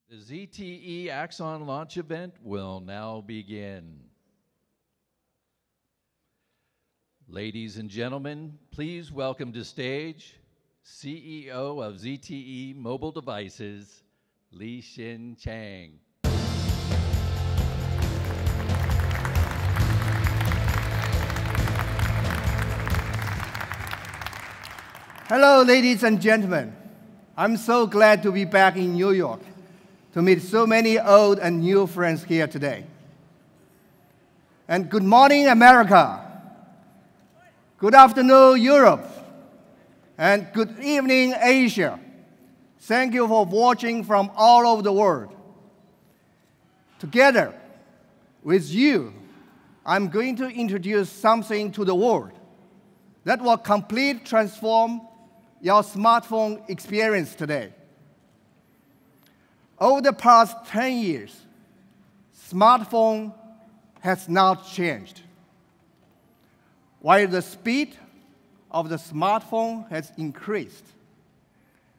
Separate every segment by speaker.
Speaker 1: The ZTE Axon launch event will now begin. Ladies and gentlemen, please welcome to stage CEO of ZTE Mobile Devices, Li-Shin Chang.
Speaker 2: Hello, ladies and gentlemen. I'm so glad to be back in New York to meet so many old and new friends here today. And good morning, America. Good afternoon, Europe. And good evening, Asia. Thank you for watching from all over the world. Together with you, I'm going to introduce something to the world that will completely transform your smartphone experience today. Over the past 10 years, smartphone has not changed. While the speed of the smartphone has increased,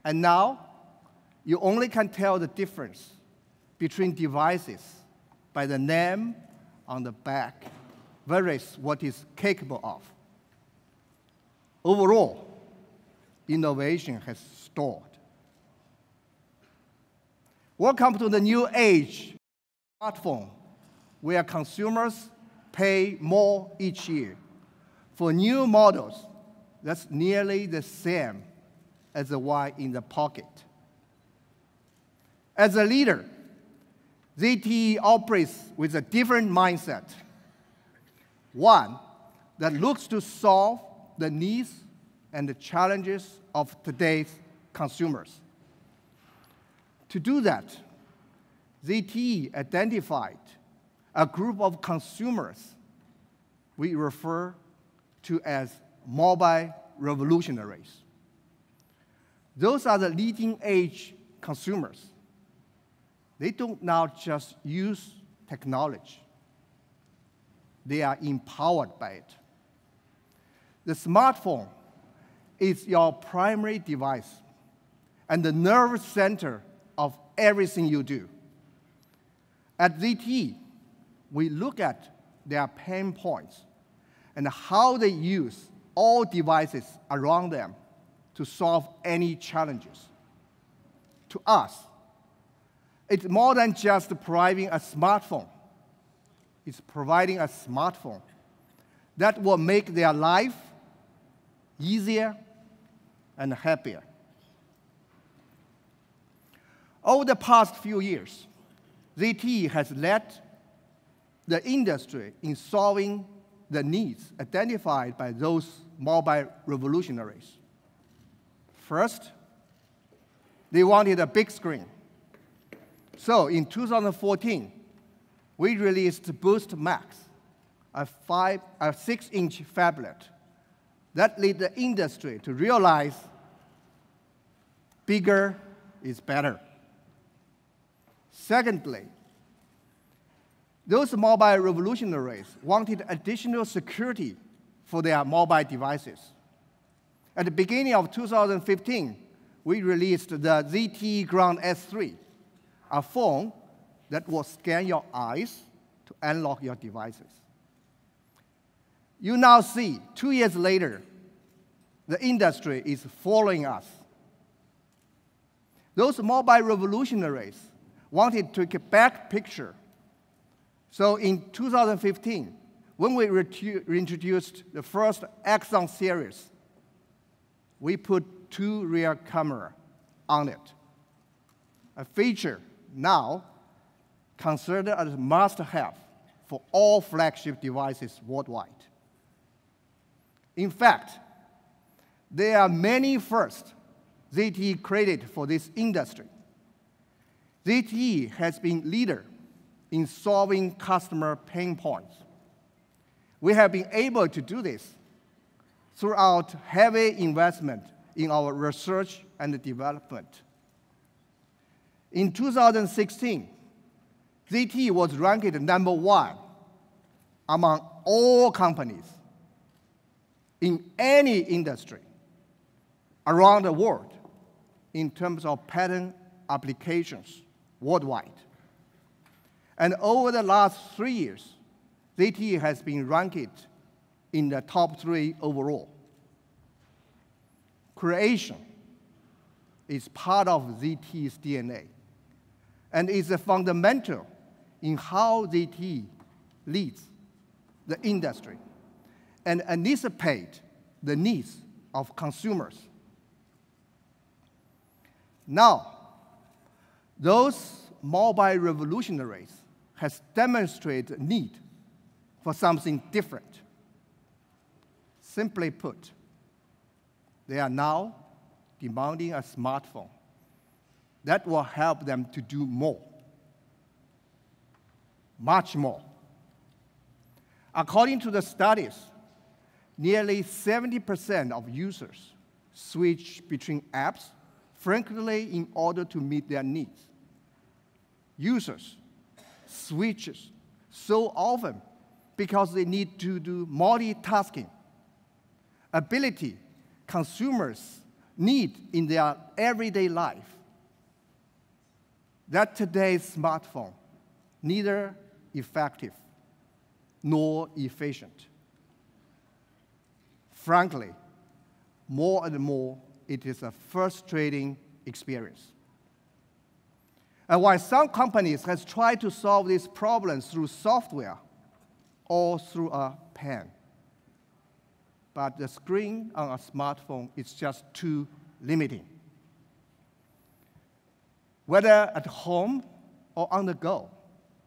Speaker 2: and now you only can tell the difference between devices by the name on the back versus what it's capable of. Overall, innovation has stalled. Welcome to the new age smartphone, where consumers pay more each year for new models that's nearly the same as the one in the pocket. As a leader, ZTE operates with a different mindset, one that looks to solve the needs and the challenges of today's consumers. To do that, ZTE identified a group of consumers we refer to as mobile revolutionaries. Those are the leading-edge consumers. They don't now just use technology. They are empowered by it. The smartphone is your primary device and the nerve center of everything you do. At ZTE, we look at their pain points and how they use all devices around them to solve any challenges. To us, it's more than just providing a smartphone. It's providing a smartphone that will make their life easier and happier. Over the past few years, ZTE has led the industry in solving the needs identified by those mobile revolutionaries. First, they wanted a big screen. So in 2014, we released Boost Max, a 6-inch phablet that led the industry to realize bigger is better. Secondly, those mobile revolutionaries wanted additional security for their mobile devices. At the beginning of 2015, we released the ZTE Ground S3, a phone that will scan your eyes to unlock your devices. You now see, 2 years later, the industry is following us. Those mobile revolutionaries wanted to take a back picture. So in 2015, when we introduced the first Axon series, we put 2 rear cameras on it, a feature now considered as a must-have for all flagship devices worldwide. In fact, there are many firsts ZTE created for this industry. ZTE has been leader in solving customer pain points. We have been able to do this throughout heavy investment in our research and development. In 2016, ZTE was ranked #1 among all companies in any industry around the world in terms of patent applications worldwide. And over the last 3 years, ZTE has been ranked in the top 3 overall. Creation is part of ZTE's DNA and is fundamental in how ZTE leads the industry and anticipate the needs of consumers. Now, those mobile revolutionaries has demonstrated need for something different. Simply put, they are now demanding a smartphone that will help them to do more, much more. According to the studies, nearly 70% of users switch between apps frequently in order to meet their needs. Users switch so often because they need to do multitasking, ability consumers need in their everyday life, that today's smartphone neither effective nor efficient. Frankly, more and more, it is a frustrating experience. And while some companies have tried to solve these problems through software or through a pen, but the screen on a smartphone is just too limiting. Whether at home or on the go,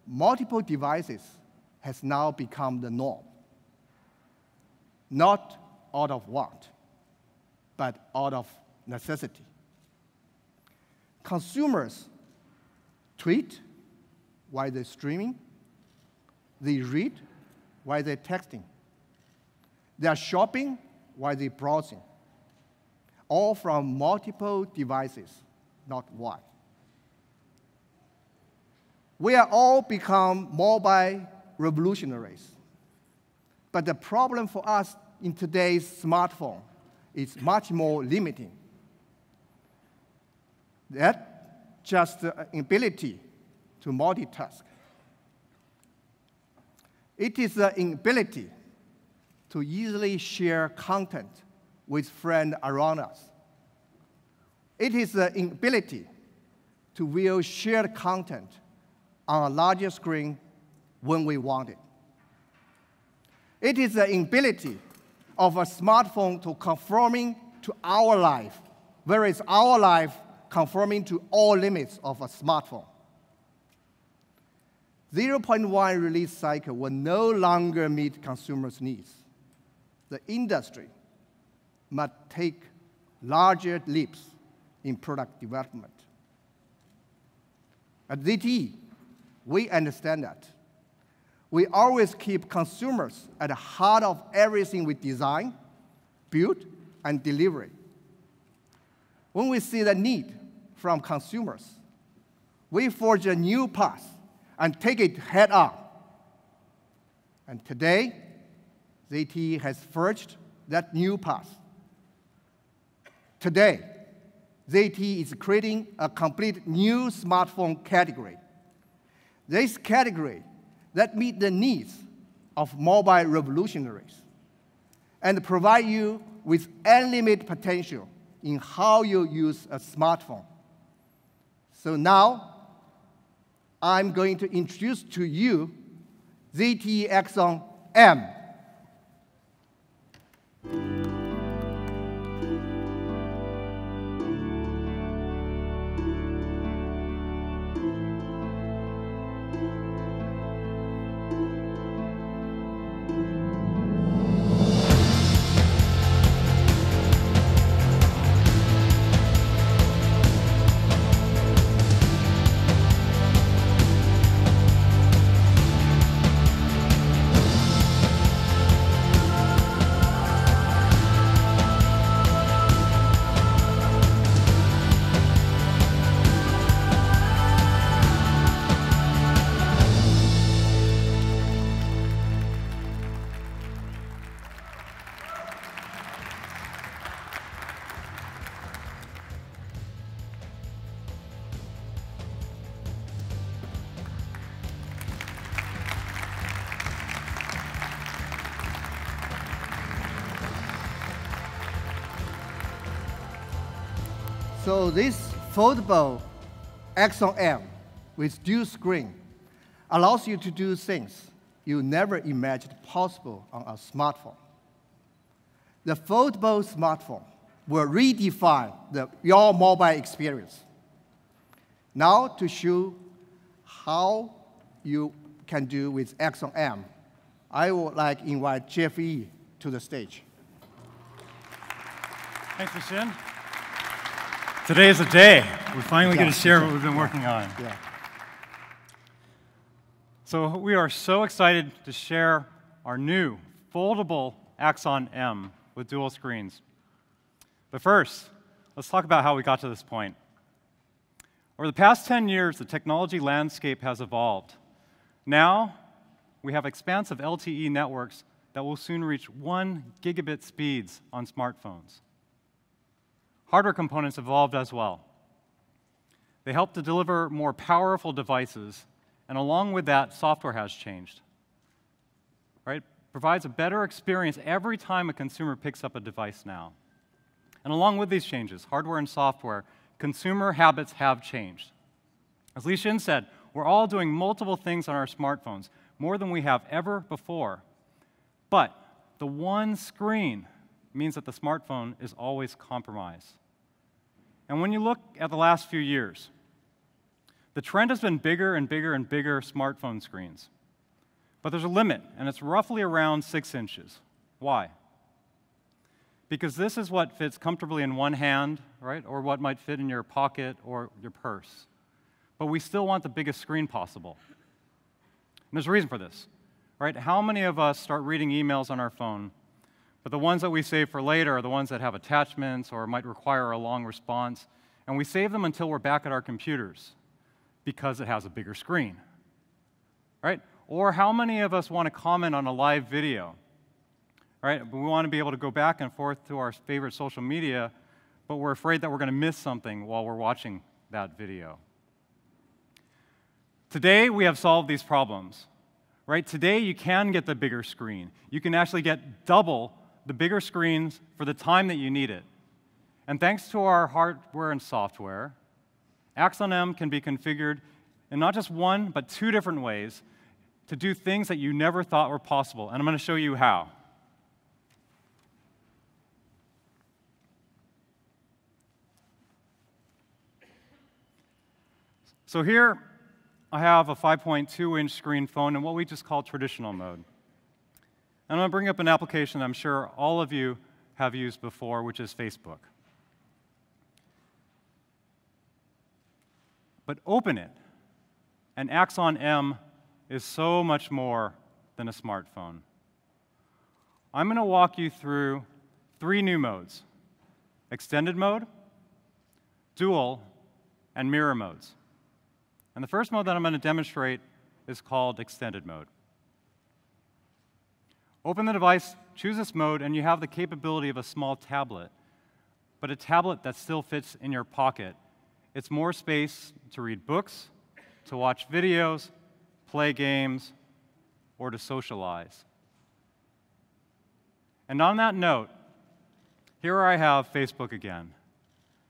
Speaker 2: multiple devices has now become the norm. Not out of want, but out of necessity. Consumers tweet while they're streaming. They read while they're texting. They are shopping while they're browsing. All from multiple devices, not one. We are all become mobile revolutionaries. But the problem for us in today's smartphone is much more limiting. That just the ability to multitask. It is the inability to easily share content with friends around us. It is the inability to view shared content on a larger screen when we want it. It is the inability of a smartphone to conforming to our life, whereas our life conforming to all limits of a smartphone. 0.1 release cycle will no longer meet consumers' needs. The industry must take larger leaps in product development. At ZTE, we understand that. We always keep consumers at the heart of everything we design, build, and deliver. When we see the need from consumers, we forge a new path and take it head on. And today, ZTE has forged that new path. Today, ZTE is creating a complete new smartphone category. This category that meets the needs of mobile revolutionaries and provide you with unlimited potential in how you use a smartphone. So now, I'm going to introduce to you ZTE Axon M. So this foldable Axon M with dual screen allows you to do things you never imagined possible on a smartphone. The foldable smartphone will redefine your mobile experience. Now, to show how you can do with Axon M, I would like to invite Jeff Yi to the stage.
Speaker 3: Thanks, Xin. Today is a day. We finally get to share what we've been working on.
Speaker 2: Yeah.
Speaker 3: So we are so excited to share our new foldable Axon M with dual screens. But first, let's talk about how we got to this point. Over the past 10 years, the technology landscape has evolved. Now, we have expansive LTE networks that will soon reach 1 gigabit speeds on smartphones. Hardware components evolved as well. They help to deliver more powerful devices, and along with that, software has changed. Right? Provides a better experience every time a consumer picks up a device now. And along with these changes, hardware and software, consumer habits have changed. As Li Xin said, we're all doing multiple things on our smartphones, more than we have ever before. But the one screen means that the smartphone is always compromised. And when you look at the last few years, the trend has been bigger and bigger and bigger smartphone screens. But there's a limit, and it's roughly around 6 inches. Why? Because this is what fits comfortably in one hand, right, or what might fit in your pocket or your purse. But we still want the biggest screen possible. And there's a reason for this, right? How many of us start reading emails on our phone, but the ones that we save for later are the ones that have attachments or might require a long response, and we save them until we're back at our computers because it has a bigger screen, right? Or how many of us want to comment on a live video, right? We want to be able to go back and forth to our favorite social media, but we're afraid that we're going to miss something while we're watching that video. Today, we have solved these problems, right? Today, you can get the bigger screen. You can actually get double the bigger screens for the time that you need it. And thanks to our hardware and software, Axon M can be configured in not just one, but 2 different ways to do things that you never thought were possible. And I'm going to show you how. So here, I have a 5.2-inch screen phone in what we just call traditional mode. And I'm going to bring up an application I'm sure all of you have used before, which is Facebook. But open it, and Axon M is so much more than a smartphone. I'm going to walk you through 3 new modes: extended mode, dual, and mirror modes. And the first mode that I'm going to demonstrate is called extended mode. Open the device, choose this mode, and you have the capability of a small tablet, but a tablet that still fits in your pocket. It's more space to read books, to watch videos, play games, or to socialize. And on that note, here I have Facebook again.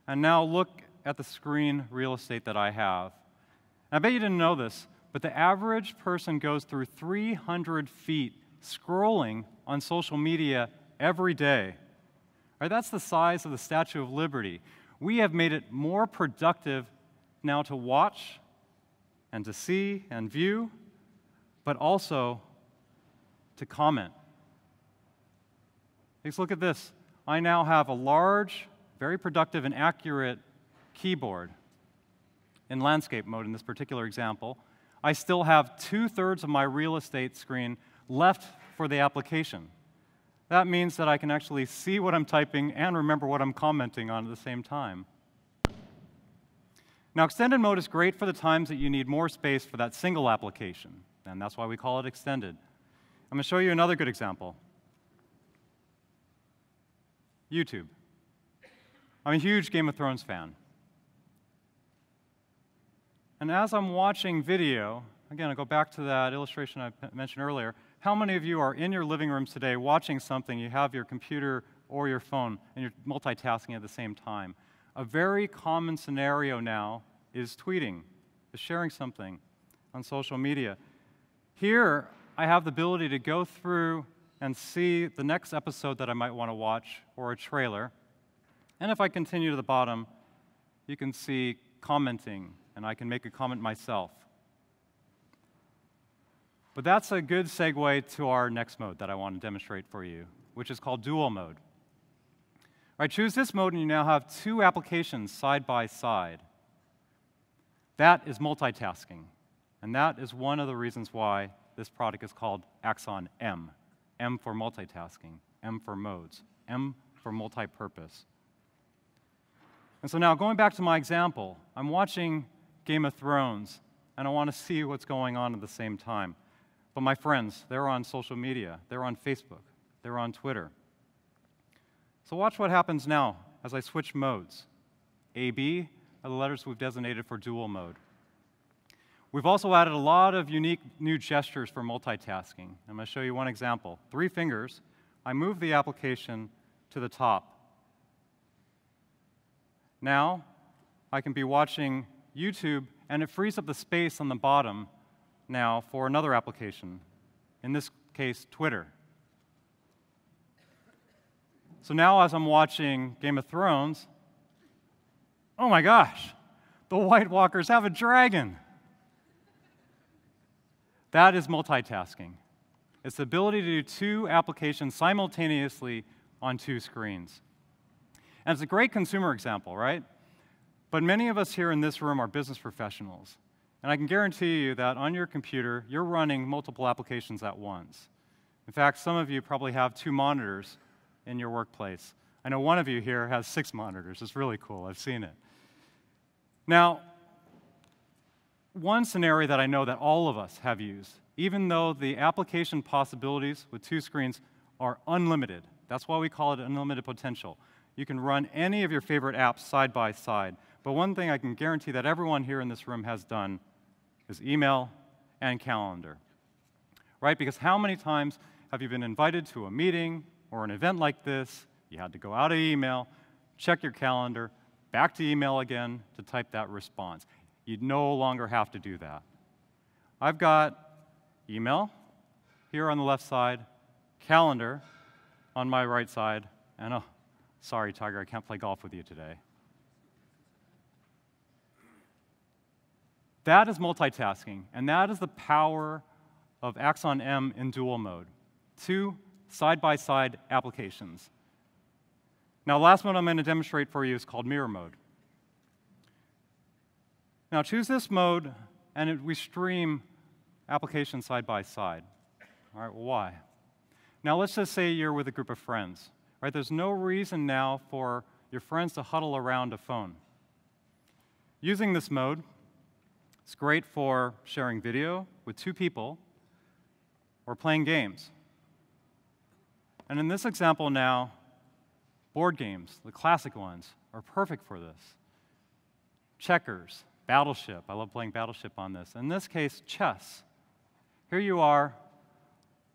Speaker 3: And now look at the screen real estate that I have. And I bet you didn't know this, but the average person goes through 300 feet scrolling on social media every day. Right, that's the size of the Statue of Liberty. We have made it more productive now to watch and to see and view, but also to comment. Let's look at this. I now have a large, very productive and accurate keyboard in landscape mode in this particular example. I still have 2/3 of my real estate screen left for the application. That means that I can actually see what I'm typing and remember what I'm commenting on at the same time. Now, extended mode is great for the times that you need more space for that single application, and that's why we call it extended. I'm going to show you another good example. YouTube. I'm a huge Game of Thrones fan. And as I'm watching video, again, I'll go back to that illustration I mentioned earlier. How many of you are in your living rooms today watching something, you have your computer or your phone, and you're multitasking at the same time? A very common scenario now is tweeting, is sharing something on social media. Here, I have the ability to go through and see the next episode that I might want to watch, or a trailer. And if I continue to the bottom, you can see commenting, and I can make a comment myself. But that's a good segue to our next mode that I want to demonstrate for you, which is called dual mode. All right, choose this mode, and you now have two applications side by side. That is multitasking, and that is one of the reasons why this product is called Axon M. M for multitasking, M for modes, M for multi-purpose. And so now, going back to my example, I'm watching Game of Thrones, and I want to see what's going on at the same time. But my friends, they're on social media, they're on Facebook, they're on Twitter. So watch what happens now as I switch modes. A, B are the letters we've designated for dual mode. We've also added a lot of unique new gestures for multitasking. I'm going to show you one example. 3 fingers, I move the application to the top. Now, I can be watching YouTube, and it frees up the space on the bottom now for another application, in this case, Twitter. So now as I'm watching Game of Thrones, oh my gosh, the White Walkers have a dragon. That is multitasking. It's the ability to do 2 applications simultaneously on 2 screens. And it's a great consumer example, right? But many of us here in this room are business professionals. And I can guarantee you that on your computer, you're running multiple applications at once. In fact, some of you probably have 2 monitors in your workplace. I know one of you here has 6 monitors. It's really cool. I've seen it. Now, one scenario that I know that all of us have used, even though the application possibilities with 2 screens are unlimited. That's why we call it unlimited potential. You can run any of your favorite apps side by side. But one thing I can guarantee that everyone here in this room has done is email and calendar. Right? Because how many times have you been invited to a meeting or an event like this? You had to go out of email, check your calendar, back to email again to type that response. You no longer have to do that. I've got email here on the left side, calendar on my right side, and oh, sorry, Tiger, I can't play golf with you today. That is multitasking, and that is the power of Axon M in dual mode. 2 side-by-side applications. Now, the last one I'm going to demonstrate for you is called mirror mode. Now, choose this mode, and we stream applications side by side. All right, well, why? Now, let's just say you're with a group of friends. Right? There's no reason now for your friends to huddle around a phone. Using this mode, it's great for sharing video with 2 people or playing games. And in this example now, board games, the classic ones, are perfect for this. Checkers, Battleship. I love playing Battleship on this. In this case, chess. Here you are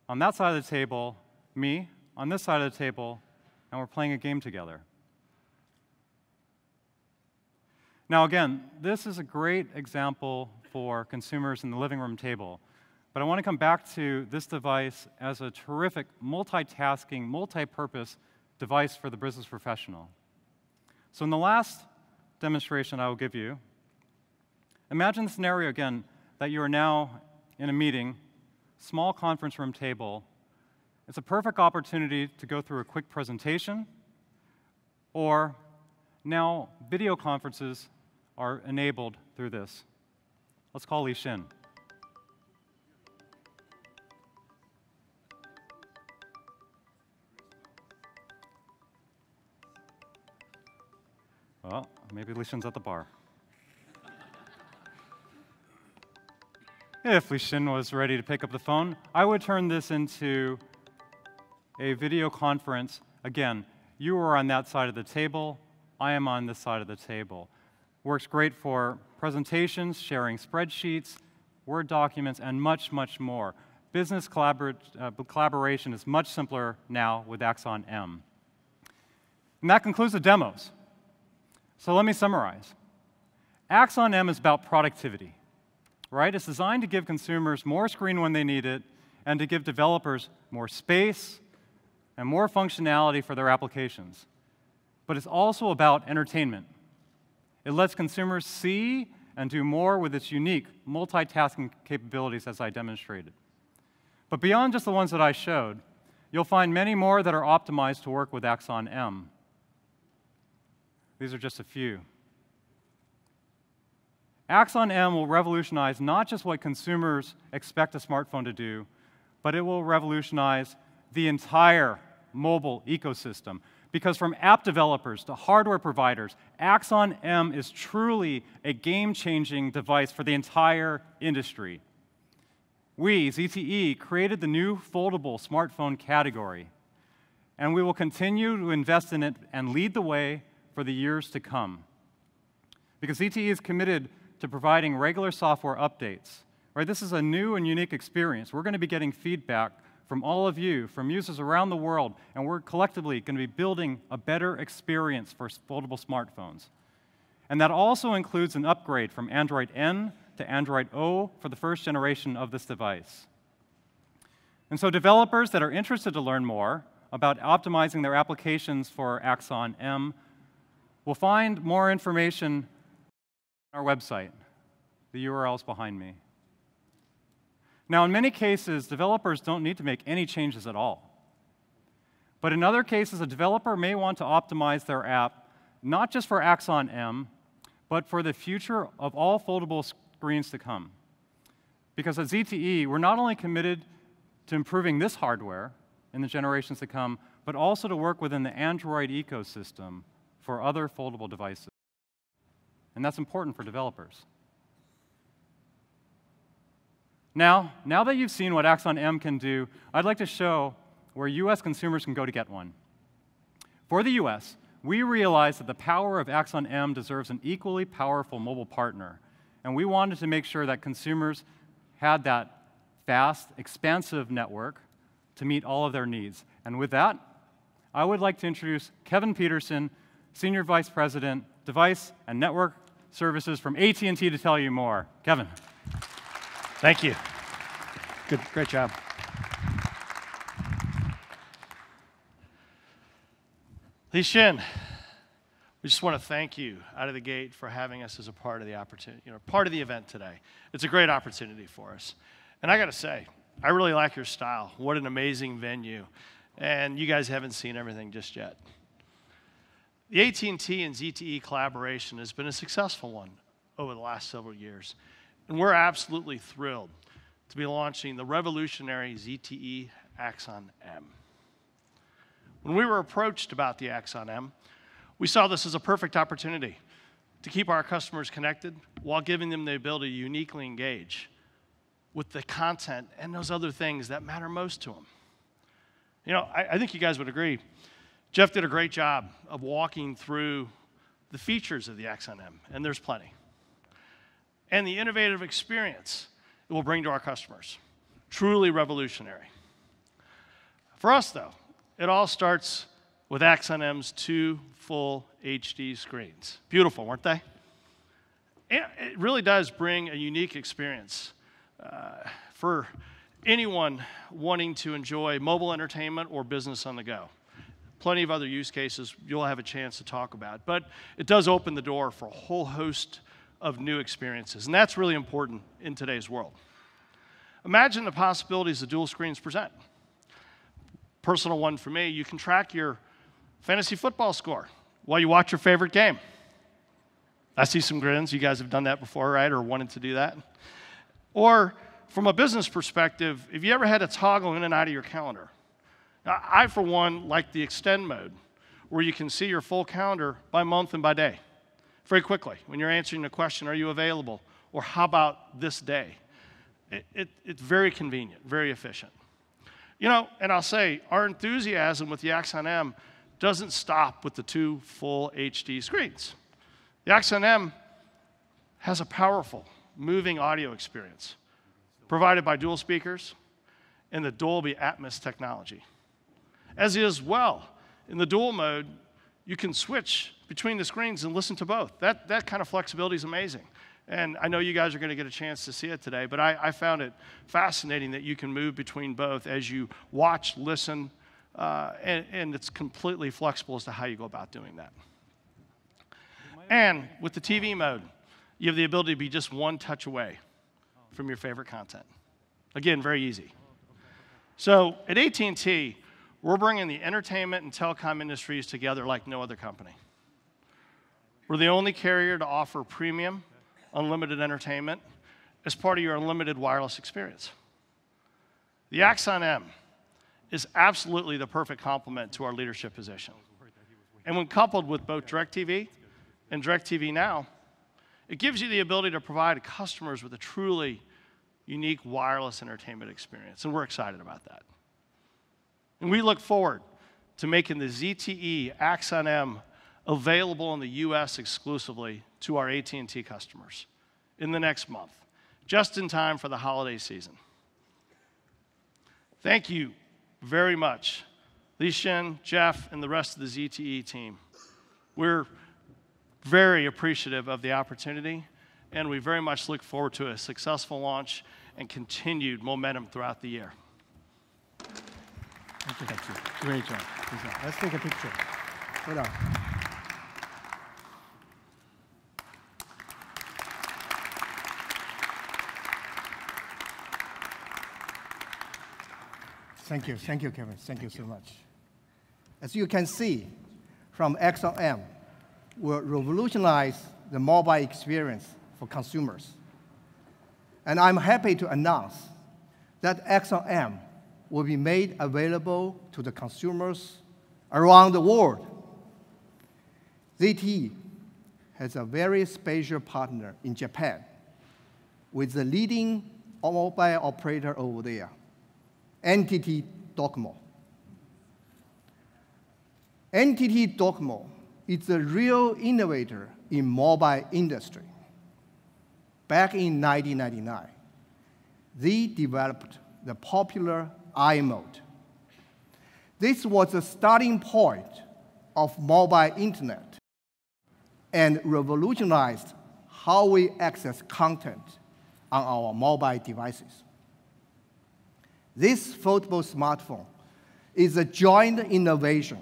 Speaker 3: on that side of the table, me on this side of the table, and we're playing a game together. Now again, this is a great example for consumers in the living room table, but I want to come back to this device as a terrific multitasking, multi-purpose device for the business professional. So in the last demonstration I will give you, imagine the scenario again that you are now in a meeting, small conference room table. It's a perfect opportunity to go through a quick presentation, or now video conferences are enabled through this. Let's call Li Xin. Well, maybe Li Xin's at the bar. If Li Xin was ready to pick up the phone, I would turn this into a video conference. Again, you are on that side of the table, I am on this side of the table. Works great for presentations, sharing spreadsheets, Word documents, and much, much more. Business collaboration is much simpler now with Axon M. And that concludes the demos. So let me summarize. Axon M is about productivity, right? It's designed to give consumers more screen when they need it and to give developers more space and more functionality for their applications. But it's also about entertainment. It lets consumers see and do more with its unique multitasking capabilities, as I demonstrated. But beyond just the ones that I showed, you'll find many more that are optimized to work with Axon M. These are just a few. Axon M will revolutionize not just what consumers expect a smartphone to do, but it will revolutionize the entire mobile ecosystem. Because from app developers to hardware providers, Axon M is truly a game-changing device for the entire industry. We, ZTE, created the new foldable smartphone category, and we will continue to invest in it and lead the way for the years to come. Because ZTE is committed to providing regular software updates. Right? This is a new and unique experience. We're going to be getting feedback from all of you, from users around the world, and we're collectively going to be building a better experience for foldable smartphones. And that also includes an upgrade from Android N to Android O for the first generation of this device. And so developers that are interested to learn more about optimizing their applications for Axon M will find more information on our website. The URL is behind me. Now, in many cases, developers don't need to make any changes at all. But in other cases, a developer may want to optimize their app not just for Axon M, but for the future of all foldable screens to come. Because at ZTE, we're not only committed to improving this hardware in the generations to come, but also to work within the Android ecosystem for other foldable devices. And that's important for developers. Now that you've seen what Axon M can do, I'd like to show where US consumers can go to get one. For the US, we realized that the power of Axon M deserves an equally powerful mobile partner, and we wanted to make sure that consumers had that fast, expansive network to meet all of their needs. And with that, I would like to introduce Kevin Peterson, Senior Vice President, Device and Network Services from AT&T to tell you more. Kevin.
Speaker 4: Thank you. Good, great job. Li Xin, we just want to thank you out of the gate for having us as a part of the opportunity, part of the event today. It's a great opportunity for us. And I got to say, I really like your style. What an amazing venue. And you guys haven't seen everything just yet. The AT&T and ZTE collaboration has been a successful one over the last several years. And we're absolutely thrilled to be launching the revolutionary ZTE Axon M. When we were approached about the Axon M, we saw this as a perfect opportunity to keep our customers connected while giving them the ability to uniquely engage with the content and those other things that matter most to them. I think you guys would agree. Jeff did a great job of walking through the features of the Axon M, and there's plenty. And the innovative experience it will bring to our customers. Truly revolutionary. For us, though, it all starts with Axon M's 2 full HD screens. Beautiful, weren't they? And it really does bring a unique experience for anyone wanting to enjoy mobile entertainment or business on the go. Plenty of other use cases you'll have a chance to talk about. But it does open the door for a whole host of new experiences, and that's really important in today's world. Imagine the possibilities the dual screens present. Personal one for me, you can track your fantasy football score while you watch your favorite game. I see some grins. You guys have done that before, right, or wanted to do that? Or from a business perspective, if you ever had to toggle in and out of your calendar. Now, I, for one, like the extend mode, where you can see your full calendar by month and by day. Very quickly, when you're answering the question, are you available? Or how about this day? It's very convenient, very efficient. And I'll say, our enthusiasm with the Axon M doesn't stop with the 2 full HD screens. The Axon M has a powerful, moving audio experience provided by dual speakers and the Dolby Atmos technology. As is well, in the dual mode, you can switch between the screens and listen to both. That kind of flexibility is amazing. And I know you guys are going to get a chance to see it today, but I found it fascinating that you can move between both as you watch, listen, and it's completely flexible as to how you go about doing that. And with the TV mode, you have the ability to be just one touch away from your favorite content. Again, very easy. So at AT&T, we're bringing the entertainment and telecom industries together like no other company. We're the only carrier to offer premium, unlimited entertainment as part of your unlimited wireless experience. The Axon M is absolutely the perfect complement to our leadership position. And when coupled with both DirecTV and DirecTV Now, it gives you the ability to provide customers with a truly unique wireless entertainment experience, and we're excited about that. And we look forward to making the ZTE Axon M available in the US exclusively to our AT&T customers in the next month, just in time for the holiday season. Thank you very much, Li Shin, Jeff, and the rest of the ZTE team. We're very appreciative of the opportunity, and we very much look forward to a successful launch and continued momentum throughout the year.
Speaker 2: Thank you. Great job. Let's take a picture. Hold on. Thank you, Kevin. Thank you so much. As you can see from Axon M, will revolutionize the mobile experience for consumers. And I'm happy to announce that Axon M will be made available to the consumers around the world. ZTE has a very special partner in Japan with the leading mobile operator over there, NTT Docomo. NTT Docomo is a real innovator in mobile industry. Back in 1999, they developed the popular I mode. This was the starting point of mobile internet and revolutionized how we access content on our mobile devices. This foldable smartphone is a joint innovation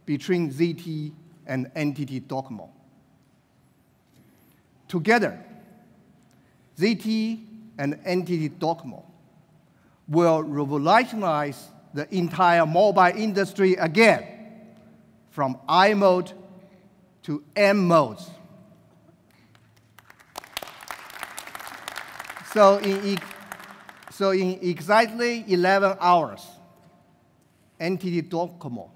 Speaker 2: between ZTE and NTT Docomo. Together, ZTE and NTT Docomo will revolutionize the entire mobile industry again, from I mode to M modes. So in exactly 11 hours, NTT Docomo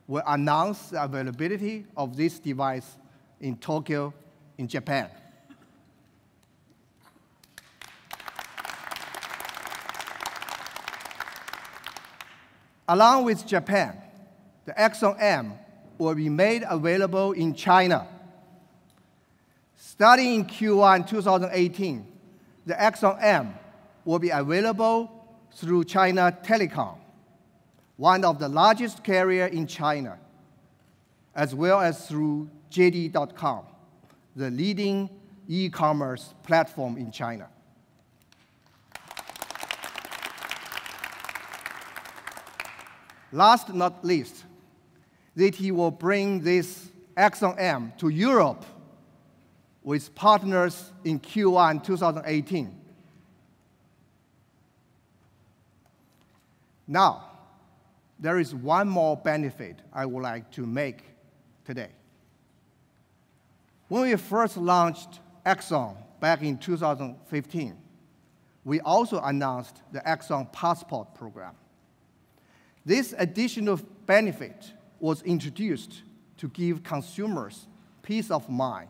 Speaker 2: will announce the availability of this device in Tokyo, in Japan. Along with Japan, the Axon M will be made available in China. Starting in Q1 2018, the Axon M will be available through China Telecom, one of the largest carriers in China, as well as through JD.com, the leading e-commerce platform in China. Last but not least, ZTE will bring this Axon M to Europe with partners in Q1 2018. Now, there is one more benefit I would like to make today. When we first launched Axon back in 2015, we also announced the Axon Passport program. This additional benefit was introduced to give consumers peace of mind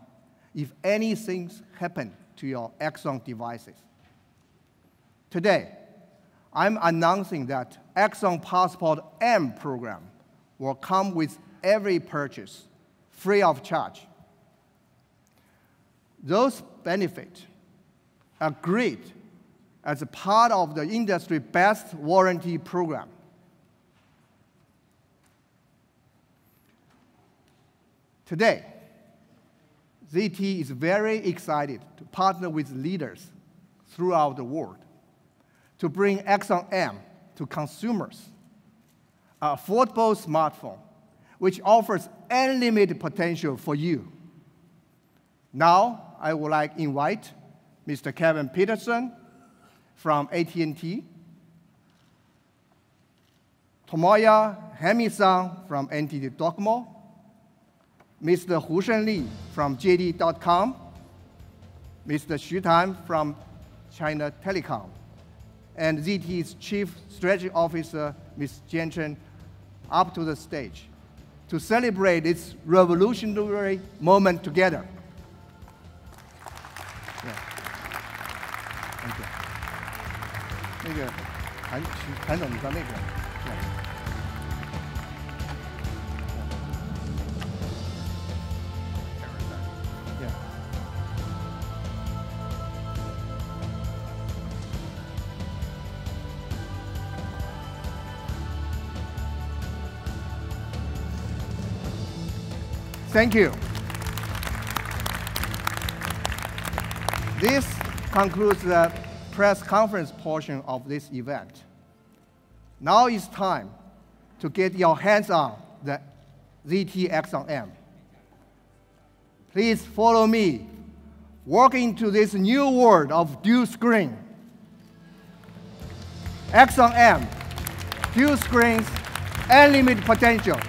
Speaker 2: if anything happened to your Axon devices. Today, I'm announcing that Axon Passport M program will come with every purchase, free of charge. Those benefits are great as a part of the industry best warranty program. Today, ZTE is very excited to partner with leaders throughout the world to bring Axon M to consumers, an affordable smartphone which offers unlimited potential for you. Now, I would like to invite Mr. Kevin Peterson from AT&T, Tomoya Hemi-san from NTT Docomo, Mr. Hushen Li from JD.com, Mr. Xu Tan from China Telecom, and ZTE's Chief Strategy Officer, Ms. Jian Chen, up to the stage to celebrate this revolutionary moment together. Yeah. Thank you. 那个韩总，你到那个。Yeah. Thank you. This concludes the press conference portion of this event. Now it's time to get your hands on the ZTE Axon M. Please follow me, walk into this new world of dual screen. Axon M, dual screens, unlimited potential.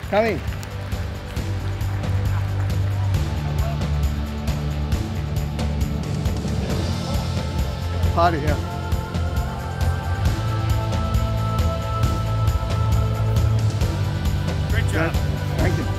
Speaker 2: Come in. Party, yeah.
Speaker 4: Great job.
Speaker 2: Thank you.